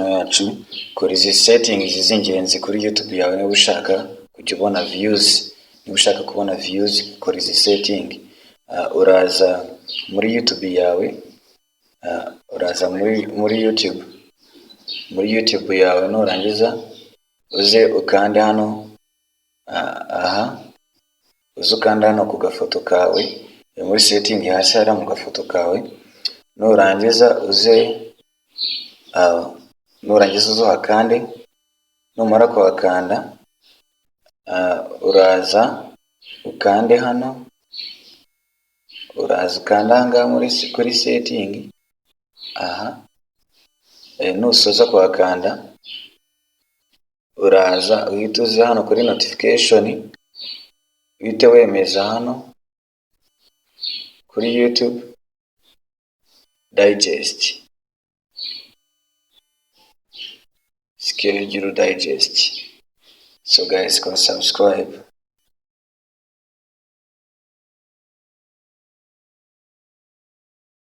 yacu kora izi settings z'ingenzi kuri YouTube yawe niba ushaka kujya ubona views, niba ushaka kubona views kora izi setting. Uraza muri YouTube yawe, uraza muri YouTube yawe, nurangiza uze ukande hano, aha uze ukanda hano ku gafoto kawe muri setting hasi hari mu gafoto kawe, nurangiza uze uhakande. Numara kuhakanda uraza ukande hano, uraza ukanda ahangaha kuri setting. Aha nusoza kuhakanda uraza uhita uza hano kuri notification, uhite wemeza hano kuri YouTube digest, schedule digest. So guys, go subscribe.